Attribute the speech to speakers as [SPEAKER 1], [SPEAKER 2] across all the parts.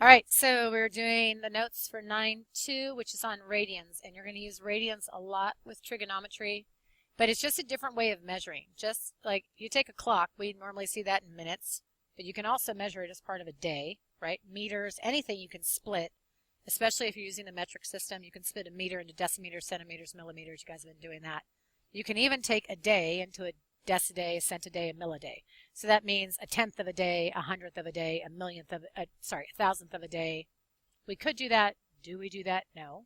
[SPEAKER 1] All right, so we're doing the notes for 9.2, which is on radians, and you're going to use radians a lot with trigonometry, but it's just a different way of measuring. Just like you take a clock, we normally see that in minutes, but you can also measure it as part of a day, right? Meters, anything you can split, especially if you're using the metric system. You can split a meter into decimeters, centimeters, millimeters. You guys have been doing that. You can even take a day into a deciday, a centiday, a milliday. So that means a tenth of a day, a hundredth of a day, a millionth of a thousandth of a day. We could do that. Do we do that? No.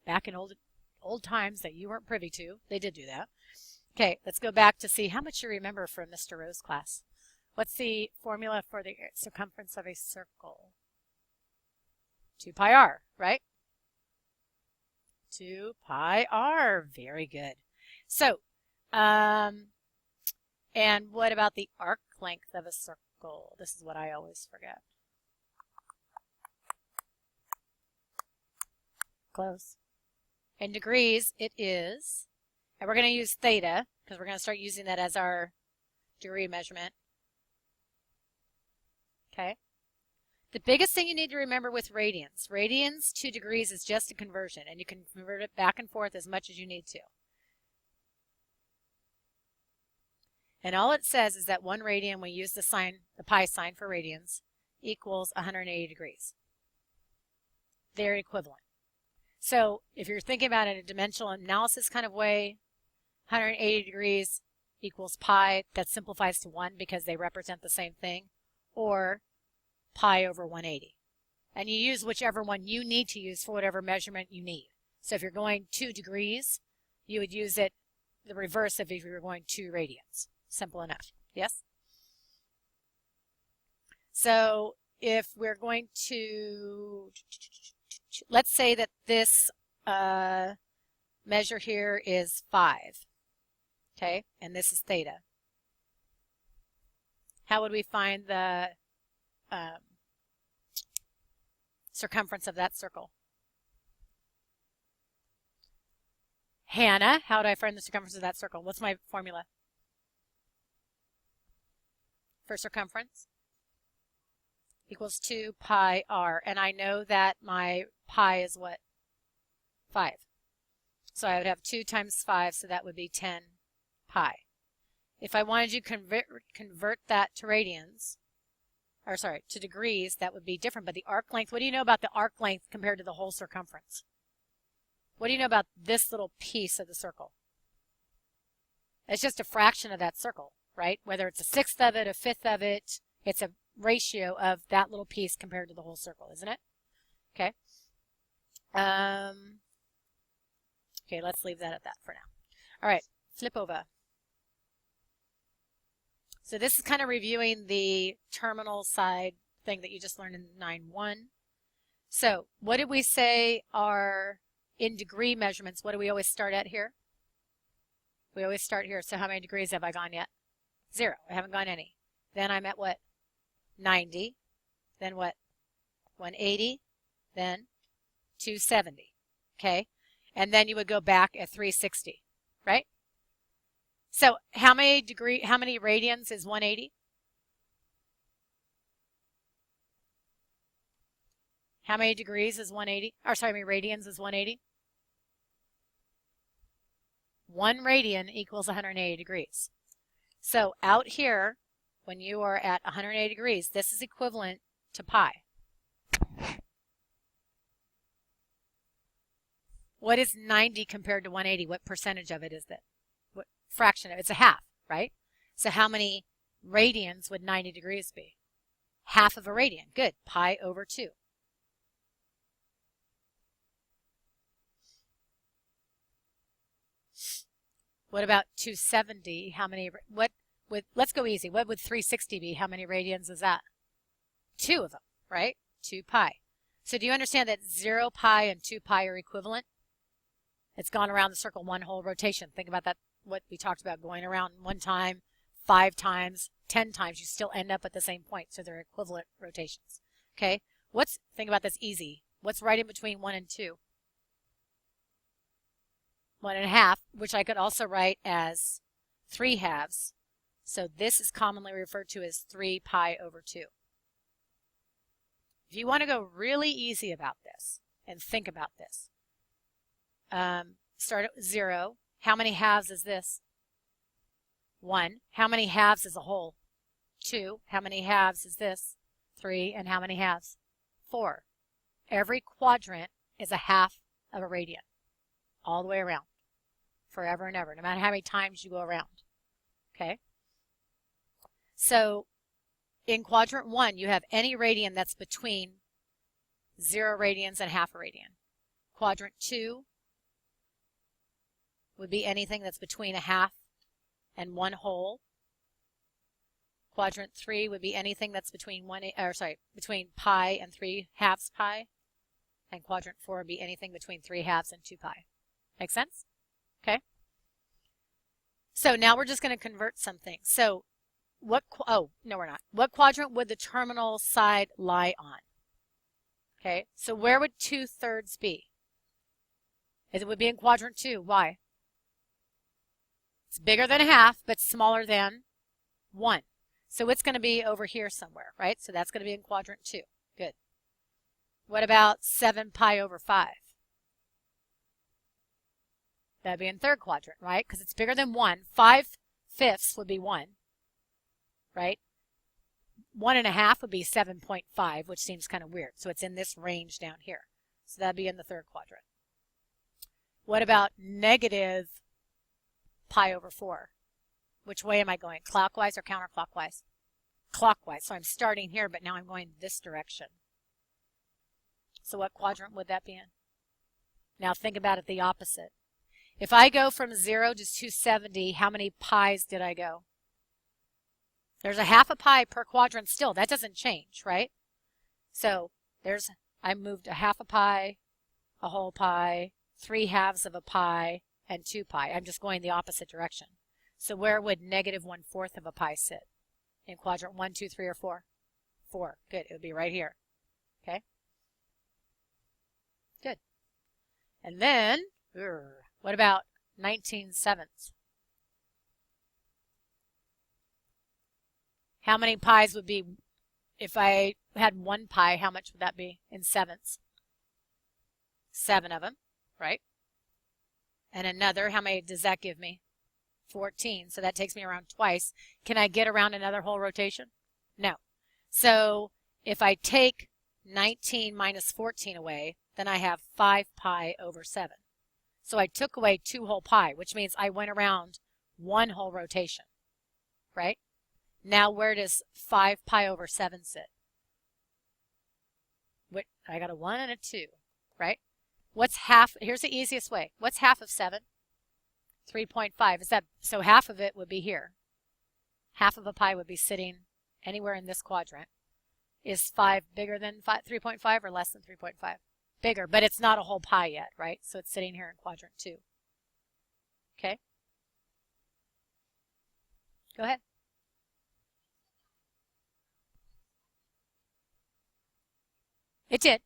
[SPEAKER 1] Back in old times that you weren't privy to, they did do that. Okay, let's go back to see how much you remember from Mr. Rowe's class. What's the formula for the circumference of a circle? 2 pi r, right? 2 pi r. Very good. So, and what about the arc length of a circle? This is what I always forget. Close. In degrees, it is, and we're going to use theta because we're going to start using that as our degree measurement. Okay. The biggest thing you need to remember with radians to degrees is just a conversion, and you can convert it back and forth as much as you need to. And all it says is that 1 radian, we use the sign, the pi sign for radians, equals 180 degrees. They're equivalent. So if you're thinking about it in a dimensional analysis kind of way, 180 degrees equals pi. That simplifies to 1 because they represent the same thing, or pi over 180. And you use whichever one you need to use for whatever measurement you need. So if you're going 2 degrees, you would use it the reverse of if you were going 2 radians. Simple enough. Yes? So if we're going to, let's say that this measure here is 5, okay, and this is theta. How would we find the circumference of that circle? Hannah, how do I find the circumference of that circle? What's my formula for circumference? Equals 2 pi r. And I know that my pi is what? 5. So I would have 2 times 5, so that would be 10 pi. If I wanted to convert that to radians, or sorry, to degrees, that would be different. But the arc length, what do you know about the arc length compared to the whole circumference? What do you know about this little piece of the circle? It's just a fraction of that circle, right? Whether it's a sixth of it, a fifth of it, it's a ratio of that little piece compared to the whole circle, isn't it? Okay. Okay, let's leave that at that for now. All right, flip over. So this is kind of reviewing the terminal side thing that you just learned in 9.1. So what did we say are in degree measurements? What do we always start at here? We always start here. So how many degrees have I gone yet? 0. I haven't gone any. Then I'm at what? 90. Then what? 180. Then 270. Okay? And then you would go back at 360, right? So how many radians is 180? How many degrees is 180? Or sorry, how many radians is 180? 1 radian equals 180 degrees. So out here, when you are at 180 degrees, this is equivalent to pi. What is 90 compared to 180? What percentage of it is that? What fraction of it? It's a half, right? So how many radians would 90 degrees be? Half of a radian. Good. Pi over 2. What about 270? How many, let's go easy. What would 360 be? How many radians is that? 2 of them, right? 2 pi. So do you understand that 0 pi and 2 pi are equivalent? It's gone around the circle 1 whole rotation. Think about that, what we talked about, going around 1 time, 5 times, 10 times. You still end up at the same point, so they're equivalent rotations. Okay? Think about this easy. What's right in between 1 and 2? 1.5, which I could also write as 3 halves. So this is commonly referred to as 3 pi over 2. If you want to go really easy about this and think about this, start at 0. How many halves is this? 1. How many halves is a whole? 2. How many halves is this? 3. And how many halves? 4. Every quadrant is a half of a radian, all the way around, forever and ever, no matter how many times you go around. Okay? So in quadrant 1, you have any radian that's between 0 radians and half a radian. Quadrant 2 would be anything that's between a half and 1 whole. Quadrant 3 would be anything that's between between pi and 3 halves pi. And quadrant 4 would be anything between 3 halves and 2 pi. Make sense? Okay. So now we're just going to convert something. So what, oh, no we're not. What quadrant would the terminal side lie on? Okay, so where would 2/3 be? It would be in quadrant 2. Why? It's bigger than a half, but smaller than 1. So it's going to be over here somewhere, right? So that's going to be in quadrant 2. Good. What about 7 pi over 5? That'd be in third quadrant, right? Because it's bigger than 1. 5/5 would be 1, right? 1 1/2 would be 7.5, which seems kind of weird. So it's in this range down here. So that'd be in the third quadrant. What about negative pi over 4? Which way am I going? Clockwise or counterclockwise? Clockwise. So I'm starting here, but now I'm going this direction. So what quadrant would that be in? Now think about it the opposite. If I go from 0 to 270, how many pi's did I go? There's a half a pi per quadrant still. That doesn't change, right? So I moved a half a pi, a whole pi, 3 halves of a pi, and 2 pi. I'm just going the opposite direction. So where would negative 1/4 of a pi sit? In quadrant 1, 2, 3, or 4? 4. Good. It would be right here. Okay? Good. And then, what about 19/7? How many pi's would be, if I had 1 pi, how much would that be in 7ths? 7 of them, right? And another, how many does that give me? 14. So that takes me around twice. Can I get around another whole rotation? No. So if I take 19 minus 14 away, then I have 5 pi over 7. So I took away 2 whole pi, which means I went around 1 whole rotation, right? Now where does 5 pi over 7 sit? I got a 1 and a 2, right? What's half? Here's the easiest way. What's half of 7? 3.5. Is that so? Half of it would be here. Half of a pi would be sitting anywhere in this quadrant. Is 5 bigger than 3.5 or less than 3.5? Bigger, but it's not a whole pi yet, right? So it's sitting here in quadrant 2. Okay? Go ahead. It did.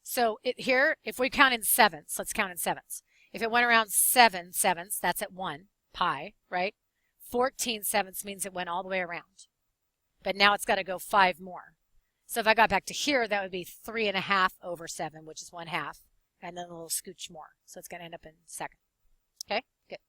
[SPEAKER 1] So here, if we count in 7ths, let's count in 7ths. If it went around 7/7, that's at 1 pi, right? 14/7 means it went all the way around. But now it's got to go 5 more. So if I got back to here, that would be 3.5 over 7, which is 1/2, and then a little scooch more. So it's going to end up in second. Okay, good.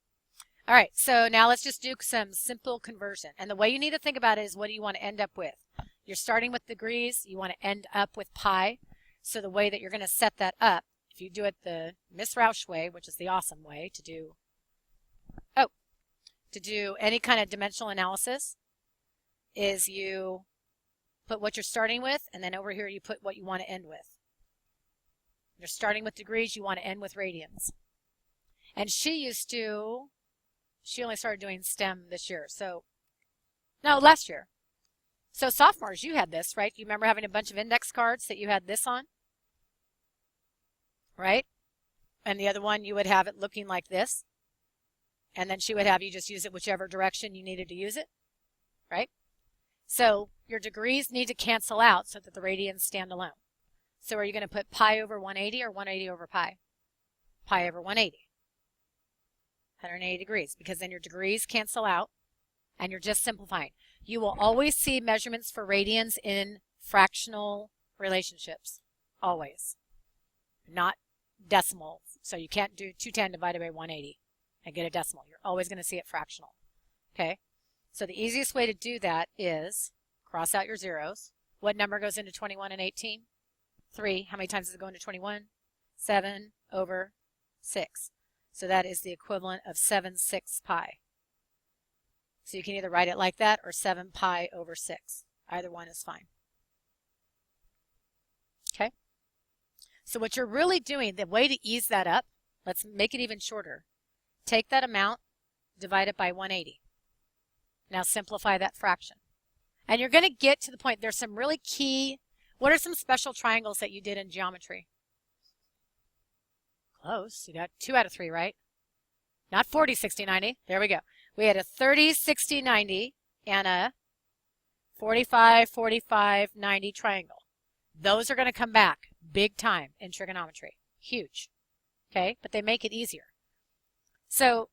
[SPEAKER 1] All right, so now let's just do some simple conversion. And the way you need to think about it is, what do you want to end up with? You're starting with degrees. You want to end up with pi. So the way that you're going to set that up, if you do it the Miss Roush way, which is the awesome way to do any kind of dimensional analysis, is you put what you're starting with, and then over here you put what you want to end with. You're starting with degrees, you want to end with radians. And she only started doing STEM this year, no, last year. So sophomores, you had this, right? You remember having a bunch of index cards that you had this on? Right? And the other one, you would have it looking like this. And then she would have you just use it whichever direction you needed to use it. Right? So your degrees need to cancel out so that the radians stand alone. So are you going to put pi over 180 or 180 over pi? Pi over 180. 180 degrees, because then your degrees cancel out and you're just simplifying. You will always see measurements for radians in fractional relationships, always. Not decimal. So you can't do 210 divided by 180 and get a decimal. You're always going to see it fractional. Okay? So the easiest way to do that is cross out your zeros. What number goes into 21 and 18? 3. How many times does it go into 21? 7 over 6. So that is the equivalent of 7/6 pi. So you can either write it like that or 7 pi over 6. Either one is fine. Okay? So what you're really doing, the way to ease that up, let's make it even shorter. Take that amount, divide it by 180. Now simplify that fraction. And you're going to get to the point, there's some really key, what are some special triangles that you did in geometry? Close. You got 2 out of 3, right? Not 40, 60, 90. There we go. We had a 30, 60, 90 and a 45, 45, 90 triangle. Those are going to come back big time in trigonometry. Huge. Okay? But they make it easier. So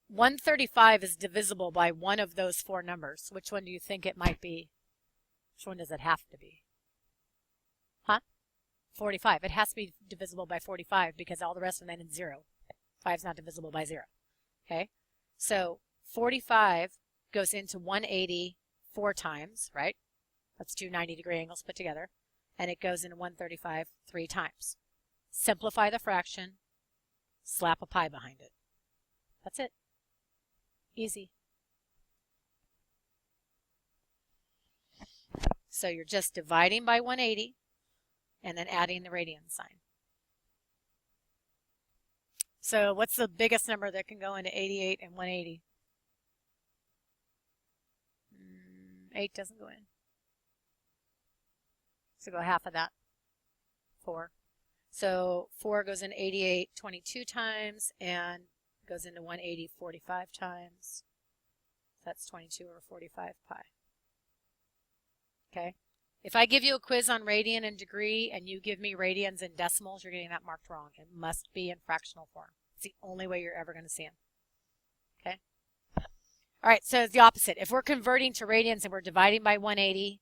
[SPEAKER 1] 135 is divisible by one of those 4 numbers. Which one do you think it might be? Which one does it have to be? Huh? 45. It has to be divisible by 45 because all the rest of them end in 0. 5 is not divisible by 0. Okay? So 45 goes into 180 4 times, right? That's 2 90-degree angles put together. And it goes into 135 3 times. Simplify the fraction. Slap a pi behind it. That's it. Easy. So you're just dividing by 180 and then adding the radian sign. So what's the biggest number that can go into 88 and 180? 8 doesn't go in. So go half of that. 4. So 4 goes in 88 22 times and goes into 180 45 times. That's 22 over 45 pi. Okay? If I give you a quiz on radian and degree and you give me radians in decimals, you're getting that marked wrong. It must be in fractional form. It's the only way you're ever going to see them. Okay? All right, so it's the opposite. If we're converting to radians and we're dividing by 180,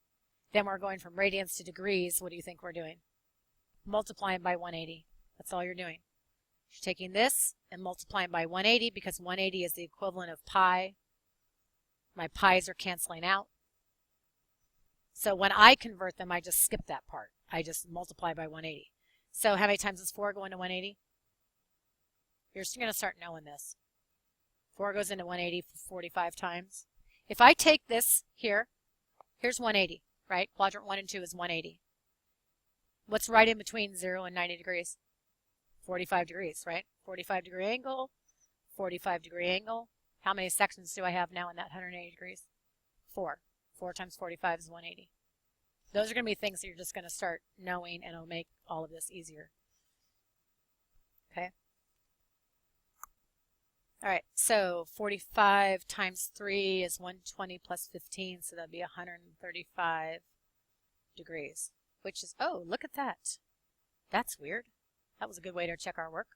[SPEAKER 1] then we're going from radians to degrees. What do you think we're doing? Multiplying by 180. That's all you're doing. You're taking this and multiplying by 180 because 180 is the equivalent of pi. My pi's are canceling out. So when I convert them, I just skip that part. I just multiply by 180. So how many times does 4 go into 180? You're going to start knowing this. 4 goes into 180 45 times. If I take this here, here's 180, right? Quadrant 1 and 2 is 180. What's right in between 0 and 90 degrees? 45 degrees, right? 45-degree angle, 45-degree angle. How many sections do I have now in that 180 degrees? 4. 4 times 45 is 180. Those are going to be things that you're just going to start knowing, and it'll make all of this easier. Okay? All right, so 45 times 3 is 120 plus 15, so that'd be 135 degrees, which is, oh, look at that. That's weird. That was a good way to check our work.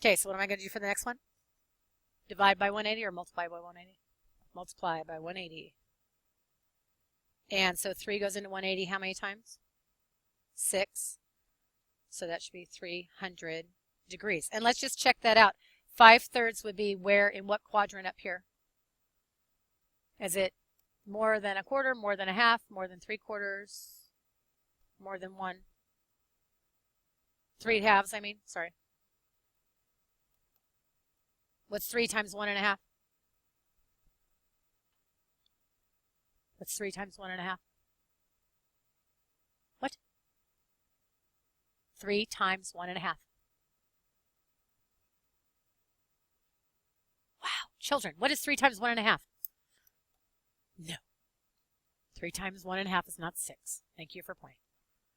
[SPEAKER 1] Okay, so what am I going to do for the next one? Divide by 180 or multiply by 180? Multiply by 180. And so 3 goes into 180 how many times? 6. So that should be 300 degrees. And let's just check that out. 5/3 would be where, in what quadrant up here? Is it more than a quarter, more than a half, more than 3/4, more than 1? 3 halves, I mean, sorry. What's 3 times 1 1/2? What's 3 times 1 1/2? What? 3 times 1 1/2. Wow, children, what is 3 times 1 1/2? No. 3 times 1 1/2 is not 6. Thank you for pointing.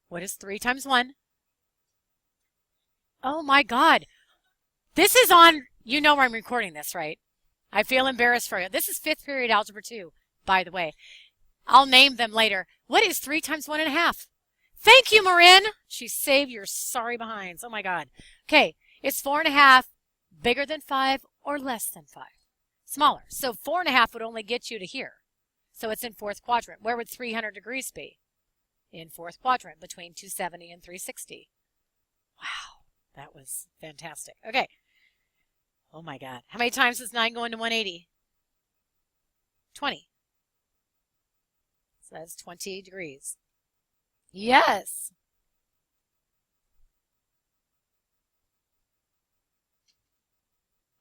[SPEAKER 1] What is 3 times 1? Oh my God. This is on, you know where I'm recording this, right? I feel embarrassed for you. This is 5th period Algebra 2, by the way. I'll name them later. What is 3 times 1 1/2? Thank you, Marin. She saved your sorry behinds. Oh my God. Okay, it's 4 1/2, bigger than 5 or less than 5? Smaller. So 4 1/2 would only get you to here. So it's in fourth quadrant. Where would 300 degrees be? In fourth quadrant, between 270 and 360. Wow, that was fantastic. Okay. Oh my God. How many times does 9 go into 180? 20. So that's 20 degrees. Yes.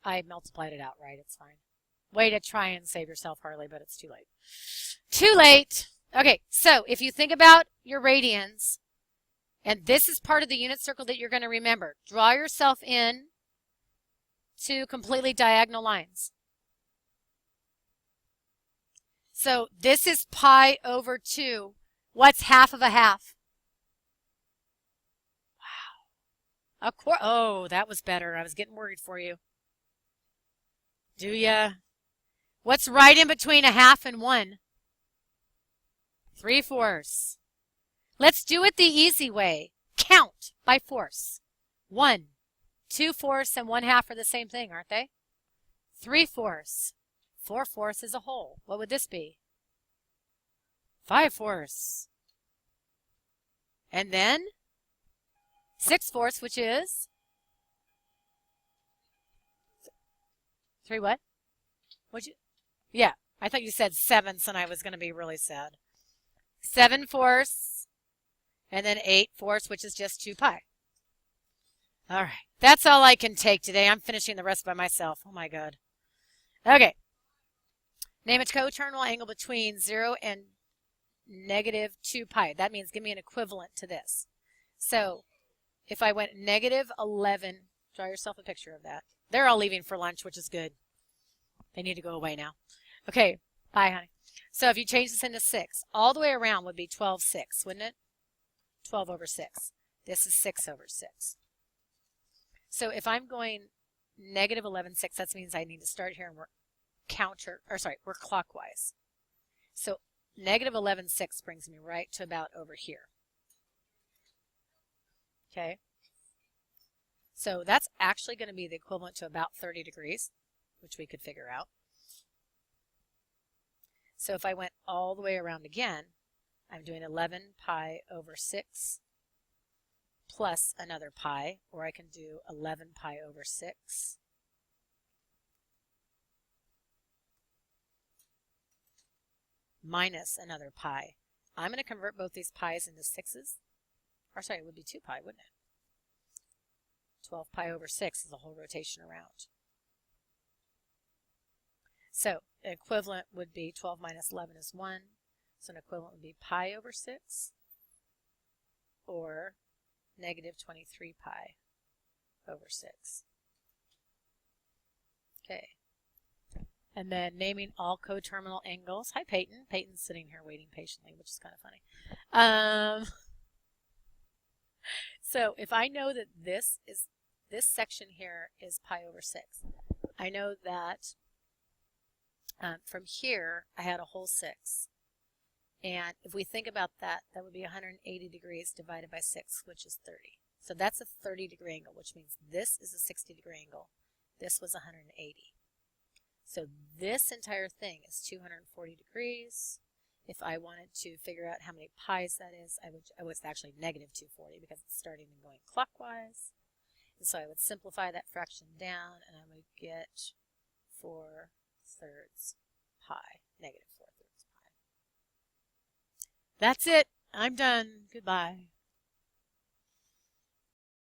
[SPEAKER 1] I multiplied it out right. It's fine. Way to try and save yourself, Harley, but it's too late. Too late. Okay, so if you think about your radians, and this is part of the unit circle that you're going to remember, draw yourself in to completely diagonal lines. So this is pi over 2. What's half of a half? Wow. A quarter. Oh, that was better. I was getting worried for you. Do ya? What's right in between a half and 1? 3/4. Let's do it the easy way. Count by force. 1, 2/4, and 1/2 are the same thing, aren't they? 3/4. 4/4 is a whole. What would this be? 5/4. And then 6/4, which is 3 what? What'd you? Yeah, I thought you said 7ths, and I was going to be really sad. 7/4, and then 8/4, which is just 2 pi. All right, that's all I can take today. I'm finishing the rest by myself. Oh my God. Okay. Name a coterminal angle between 0 and negative 2 pi. That means give me an equivalent to this. So if I went negative 11, draw yourself a picture of that. They're all leaving for lunch, which is good. They need to go away now. Okay, bye, honey. So if you change this into 6, all the way around would be 12/6, wouldn't it? 12 over 6. This is 6 over 6. So if I'm going negative 11/6, that means I need to start here and work we're clockwise. So negative 11/6 brings me right to about over here. Okay. So that's actually going to be the equivalent to about 30 degrees, which we could figure out. So if I went all the way around again, I'm doing 11 pi over 6 plus another pi, or I can do 11 pi over 6 minus another pi. I'm going to convert both these pi's into 6's. Or sorry, it would be 2 pi, wouldn't it? 12 pi over 6 is the whole rotation around. So an equivalent would be 12 minus 11 is 1. So an equivalent would be pi over 6 or negative 23 pi over 6. Okay. And then naming all coterminal angles. Hi, Peyton. Peyton's sitting here waiting patiently, which is kind of funny. So if I know that this section here is pi over 6, I know that from here I had a whole 6. And if we think about that, that would be 180 degrees divided by 6, which is 30. So that's a 30-degree angle, which means this is a 60-degree angle. This was 180. So this entire thing is 240 degrees. If I wanted to figure out how many pi's that is, I would actually negative 240 because it's starting and going clockwise. And so I would simplify that fraction down, and I would get 4/3 pi, negative 4/3 pi. That's it. I'm done. Goodbye.